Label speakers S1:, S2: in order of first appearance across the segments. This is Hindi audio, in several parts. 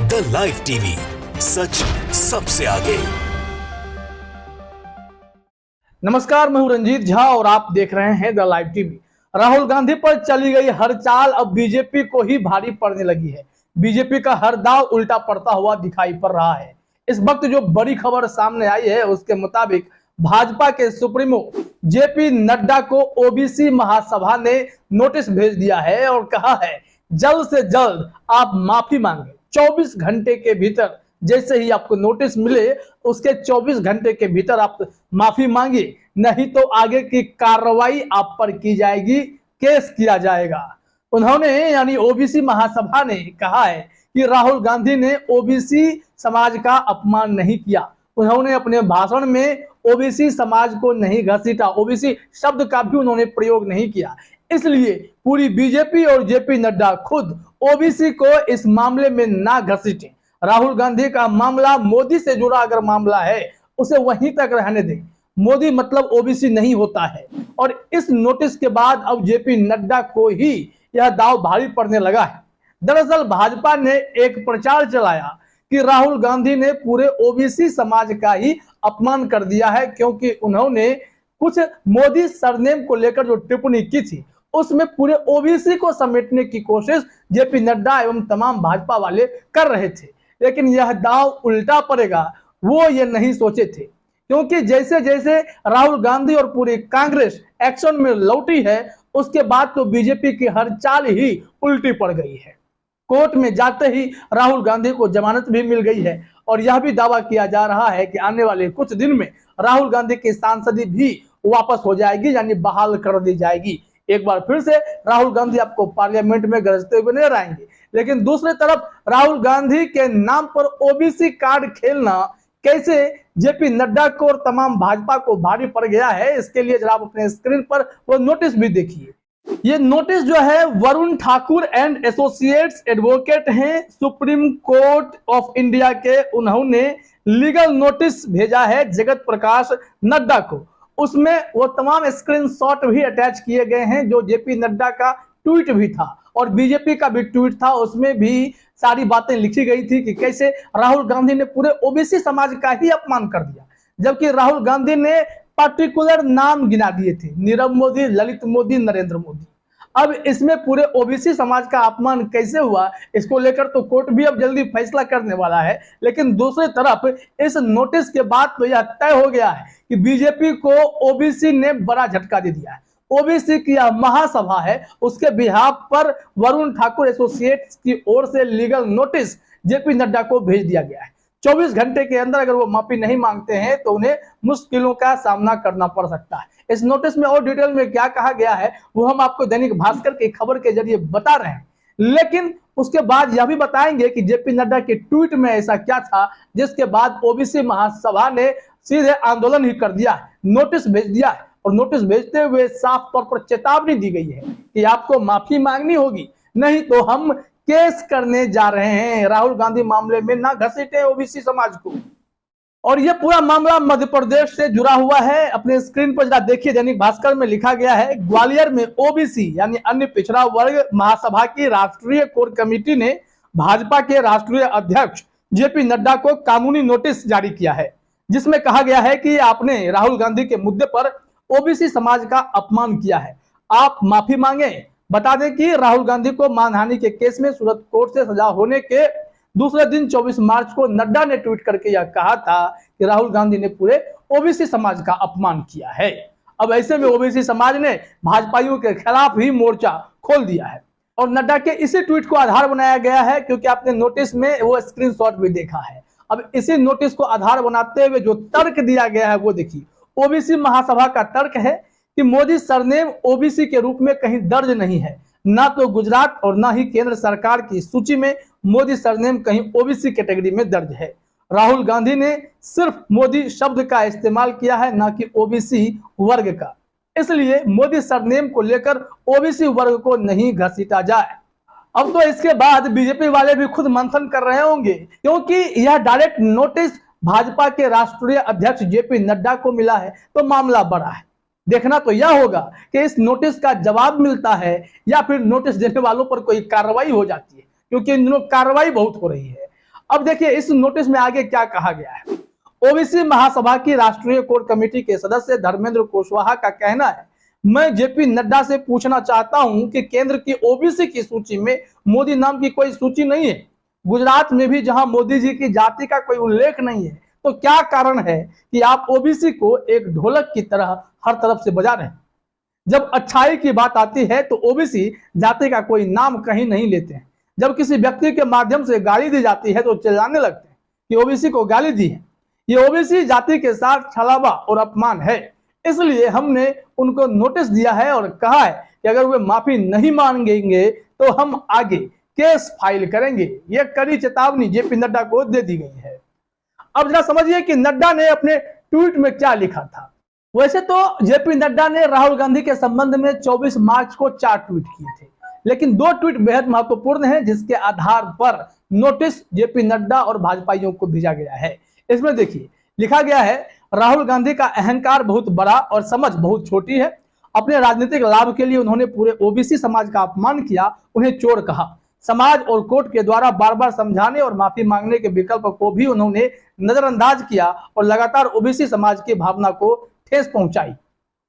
S1: द लाइव टीवी, सच सबसे आगे।
S2: नमस्कार, मैं हूं रंजीत झा और आप देख रहे हैं the live TV. Rahul Gandhi पर चली गई हर चाल अब बीजेपी को ही भारी पड़ने लगी है। बीजेपी का हर दांव उल्टा पड़ता हुआ दिखाई पड़ रहा है। इस वक्त जो बड़ी खबर सामने आई है उसके मुताबिक भाजपा के सुप्रीमो जेपी नड्डा को ओबीसी महासभा ने नोटिस भेज दिया है और कहा है जल्द से जल्द आप माफी मांगे। 24 घंटे के भीतर जैसे ही आपको नोटिस मिले उसके 24 घंटे के भीतर आप माफी मांगे, नहीं तो आगे की कार्रवाई आप पर की जाएगी, केस किया जाएगा। उन्होंने यानी ओबीसी महासभा ने कहा है कि राहुल गांधी ने ओबीसी समाज का अपमान नहीं किया। उन्होंने अपने भाषण में ओबीसी समाज को नहीं घसीटा, ओबीसी शब्द का भी उन्होंने प्रयोग नहीं किया। इसलिए पूरी बीजेपी और जेपी नड्डा खुद ओबीसी को इस मामले में ना घसीटे। राहुल गांधी का मामला मोदी से जुड़ा अगर मामला है उसे वहीं तक रहने दें। मोदी मतलब ओबीसी नहीं होता है। और इस नोटिस के बाद अब जेपी नड्डा को ही यह दाव भारी पड़ने लगा है। दरअसल भाजपा ने एक प्रचार चलाया कि राहुल गांधी ने पूरे ओबीसी समाज का ही अपमान कर दिया है, क्योंकि उन्होंने कुछ मोदी सरनेम को लेकर जो टिप्पणी की थी उसमें पूरे ओबीसी को समेटने की कोशिश जेपी नड्डा एवं तमाम भाजपा वाले कर रहे थे। लेकिन यह दांव उल्टा पड़ेगा वो ये नहीं सोचे थे, क्योंकि जैसे जैसे राहुल गांधी और पूरी कांग्रेस एक्शन में लौटी है उसके बाद तो बीजेपी की हर चाल ही उल्टी पड़ गई है। कोर्ट में जाते ही राहुल गांधी को जमानत भी मिल गई है और यह भी दावा किया जा रहा है कि आने वाले कुछ दिन में राहुल गांधी की सांसदी भी वापस हो जाएगी, यानी बहाल कर दी जाएगी। एक बार फिर से राहुल गांधी आपको पार्लियामेंट में गरजते हुए नजर आएंगे। लेकिन दूसरी तरफ राहुल गांधी के नाम पर ओबीसी कार्ड खेलना कैसे जेपी नड्डा को और तमाम भाजपा को भारी पड़ गया है, इसके लिए जरा आप अपने स्क्रीन पर वो नोटिस भी देखिए। ये नोटिस जो है Varun Thakur and associates advocate हैं सुप्रीम कोर्ट ऑफ इंडिया के, उन्होंने लीगल नोटिस भेजा है जगत प्रकाश नड्डा को। उसमें वो तमाम स्क्रीनशॉट भी अटैच किए गए हैं जो जेपी नड्डा का ट्वीट भी था और बीजेपी का भी ट्वीट था। उसमें भी सारी बातें लिखी गई थी कि कैसे राहुल गांधी ने पूरे ओबीसी समाज का ही अपमान कर दिया, जबकि राहुल गांधी ने पर्टिकुलर नाम गिना दिए थे, नीरव मोदी, ललित मोदी, नरेंद्र मोदी। अब इसमें पूरे ओबीसी समाज का अपमान कैसे हुआ इसको लेकर तो कोर्ट भी अब जल्दी फैसला करने वाला है। लेकिन दूसरी तरफ इस नोटिस के बाद तो यह तय हो गया है कि बीजेपी को ओबीसी ने बड़ा झटका दे दिया है। ओबीसी की यह महासभा है, उसके बिहाफ पर वरुण ठाकुर एसोसिएट्स की ओर से लीगल नोटिस जेपी नड्डा को भेज दिया गया है। 24 घंटे के अंदर अगर वो माफी नहीं मांगते हैं तो उन्हें मुश्किलों का सामना करना पड़ सकता है। इस नोटिस में और डिटेल में क्या कहा गया है वो हम आपको दैनिक भास्कर की खबर के जरिए बता रहे हैं। लेकिन उसके बाद यह भी बताएंगे कि जेपी नड्डा के ट्वीट में ऐसा क्या था जिसके बाद ओबीसी महासभा ने सीधे आंदोलन ही कर दिया है, नोटिस भेज दिया है। और नोटिस भेजते हुए साफ तौर पर चेतावनी दी गई है कि आपको माफी मांगनी होगी, नहीं तो हम केस करने जा रहे हैं। राहुल गांधी मामले में ना घसीटे ओबीसी समाज को। और यह पूरा मामला मध्य प्रदेश से जुड़ा हुआ है। अपने स्क्रीन पर जरा देखिए, दैनिक भास्कर में लिखा गया है ग्वालियर में ओबीसी यानी अन्य पिछड़ा वर्ग महासभा की राष्ट्रीय कोर कमेटी ने भाजपा के राष्ट्रीय अध्यक्ष जेपी नड्डा को कानूनी नोटिस जारी किया है, जिसमें कहा गया है कि आपने राहुल गांधी के मुद्दे पर ओबीसी समाज का अपमान किया है, आप माफी मांगे। बता दें कि राहुल गांधी को मानहानि के केस में सूरत कोर्ट से सजा होने के दूसरे दिन 24 मार्च को नड्डा ने ट्वीट करके यह कहा था कि राहुल गांधी ने पूरे ओबीसी समाज का अपमान किया है। अब ऐसे में ओबीसी समाज ने भाजपाइयों के खिलाफ ही मोर्चा खोल दिया है और नड्डा के इसी ट्वीट को आधार बनाया गया है, क्योंकि आपने नोटिस में वो स्क्रीनशॉट भी देखा है। अब इसी नोटिस को आधार बनाते हुए जो तर्क दिया गया है वो देखिए। ओबीसी महासभा का तर्क है कि मोदी सरनेम ओबीसी के रूप में कहीं दर्ज नहीं है, ना तो गुजरात और ना ही केंद्र सरकार की सूची में मोदी सरनेम कहीं ओबीसी कैटेगरी में दर्ज है। राहुल गांधी ने सिर्फ मोदी शब्द का इस्तेमाल किया है, ना कि ओबीसी वर्ग का। इसलिए मोदी सरनेम को लेकर ओबीसी वर्ग को नहीं घसीटा जाए। अब तो इसके बाद बीजेपी वाले भी खुद मंथन कर रहे होंगे, क्योंकि यह डायरेक्ट नोटिस भाजपा के राष्ट्रीय अध्यक्ष जेपी नड्डा को मिला है तो मामला बड़ा है। देखना तो यह होगा कि इस नोटिस का जवाब मिलता है या फिर नोटिस देने वालों पर कोई कार्रवाई हो जाती है, क्योंकि इन दिनों कार्रवाई बहुत हो रही है। अब देखिए इस नोटिस में आगे क्या कहा गया है। ओबीसी महासभा की राष्ट्रीय कोर कमेटी के सदस्य धर्मेंद्र कुशवाहा का कहना है, मैं जेपी नड्डा से पूछना चाहता हूं कि केंद्र की ओबीसी की सूची में मोदी नाम की कोई सूची नहीं है। गुजरात में भी जहां मोदी जी की जाति का कोई उल्लेख नहीं है, तो क्या कारण है कि आप ओबीसी को एक ढोलक की तरह हर तरफ से बजा रहे हैं। जब अच्छाई की बात आती है तो ओबीसी जाति का कोई नाम कहीं नहीं लेते हैं। जब किसी व्यक्ति के माध्यम से गाली दी जाती है तो चिल्लाने लगते हैं कि ओबीसी को गाली दी है। ये ओबीसी जाति के साथ छलावा और अपमान है। इसलिए हमने उनको नोटिस दिया है और कहा है कि अगर वे माफी नहीं मांगेंगे तो हम आगे केस फाइल करेंगे। यह कड़ी चेतावनी जेपी नड्डा को दे दी गई है। अब जरा समझिए कि नड्डा ने अपने ट्वीट में क्या लिखा था। वैसे तो जेपी नड्डा ने राहुल गांधी के संबंध में 24 मार्च को 4 ट्वीट किए थे, लेकिन 2 ट्वीट बेहद महत्वपूर्ण हैं जिसके आधार पर नोटिस जेपी नड्डा और भाजपाइयों को भेजा गया है। इसमें देखिए लिखा गया है, राहुल गांधी का अहंकार बहुत बड़ा और समझ बहुत छोटी है। अपने राजनीतिक लाभ के लिए उन्होंने पूरे ओबीसी समाज का अपमान किया, उन्हें चोर कहा। समाज और कोर्ट के द्वारा बार बार समझाने और माफी मांगने के विकल्प को भी उन्होंने नजरअंदाज किया और लगातार ओबीसी समाज की भावना को ठेस पहुंचाई।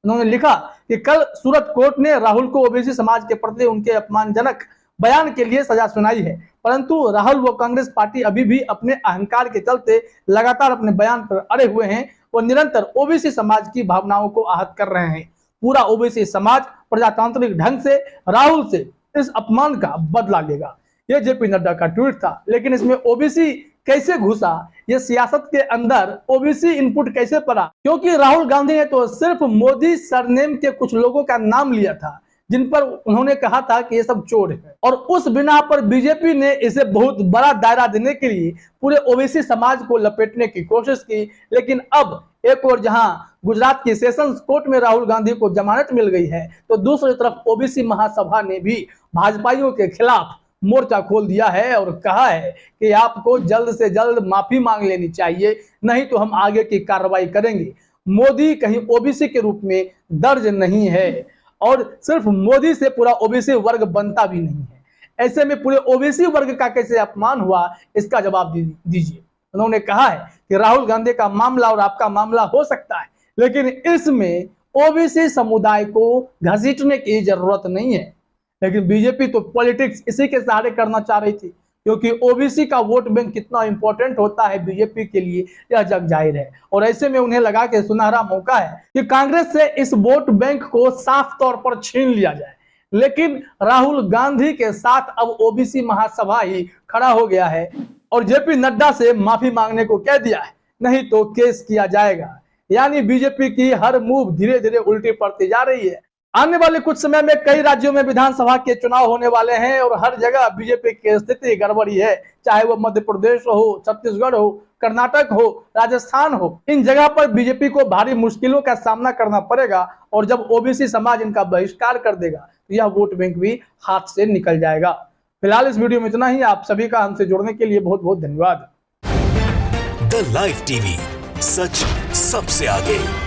S2: उन्होंने लिखा कि कल सूरत कोर्ट ने राहुल को ओबीसी समाज के प्रति उनके अपमानजनक बयान के लिए सजा सुनाई है, परंतु राहुल व कांग्रेस पार्टी अभी भी अपने अहंकार के चलते लगातार अपने बयान पर अड़े हुए हैं और निरंतर ओबीसी समाज की भावनाओं को आहत कर रहे हैं। पूरा ओबीसी समाज प्रजातांत्रिक ढंग से राहुल से इस अपमान का बदला लेगा। यह जेपी नड्डा का ट्वीट था, लेकिन इसमें ओबीसी कैसे घुसा, ये सियासत के अंदर ओबीसी इनपुट कैसे पड़ा, क्योंकि राहुल गांधी ने तो सिर्फ मोदी सरनेम के कुछ लोगों का नाम लिया था जिन पर उन्होंने कहा था कि ये सब चोर है, और उस बिना पर बीजेपी ने इसे बहुत बड़ा दायरा देने के लिए पूरे ओबीसी समाज को लपेटने की कोशिश की। लेकिन अब एक और जहां गुजरात की सेशंस कोर्ट में राहुल गांधी को जमानत मिल गई है, तो दूसरी तरफ ओबीसी महासभा ने भी भाजपाइयों के खिलाफ मोर्चा खोल दिया है और कहा है कि आपको जल्द से जल्द माफी मांग लेनी चाहिए, नहीं तो हम आगे की कार्रवाई करेंगे। मोदी कहीं ओबीसी के रूप में दर्ज नहीं है और सिर्फ मोदी से पूरा ओबीसी वर्ग बनता भी नहीं है। ऐसे में पूरे ओबीसी वर्ग का कैसे अपमान हुआ, इसका जवाब दीजिए। उन्होंने कहा है कि राहुल गांधी का मामला और आपका मामला हो सकता है, लेकिन इसमें ओबीसी समुदाय को घसीटने की जरूरत नहीं है। लेकिन बीजेपी तो पॉलिटिक्स इसी के सहारे करना चाह रही थी, क्योंकि ओबीसी का वोट बैंक कितना इंपॉर्टेंट होता है बीजेपी के लिए यह जग जाहिर है। और ऐसे में उन्हें लगा कि सुनहरा मौका है कि कांग्रेस से इस वोट बैंक को साफ तौर पर छीन लिया जाए। लेकिन राहुल गांधी के साथ अब ओबीसी महासभा ही खड़ा हो गया है और जेपी नड्डा से माफी मांगने को कह दिया है, नहीं तो केस किया जाएगा। यानी बीजेपी की हर मूव धीरे धीरे उल्टी पड़ती जा रही है। आने वाले कुछ समय में कई राज्यों में विधानसभा के चुनाव होने वाले हैं और हर जगह बीजेपी की स्थिति गड़बड़ी है, चाहे वो मध्य प्रदेश हो, छत्तीसगढ़ हो, कर्नाटक हो, राजस्थान हो। इन जगह पर बीजेपी को भारी मुश्किलों का सामना करना पड़ेगा और जब ओबीसी समाज इनका बहिष्कार कर देगा तो यह वोट बैंक भी हाथ से निकल जाएगा। फिलहाल इस वीडियो में इतना ही। आप सभी का हमसे जुड़ने के लिए बहुत बहुत धन्यवाद।
S1: द लाइव टीवी, सच सबसे आगे।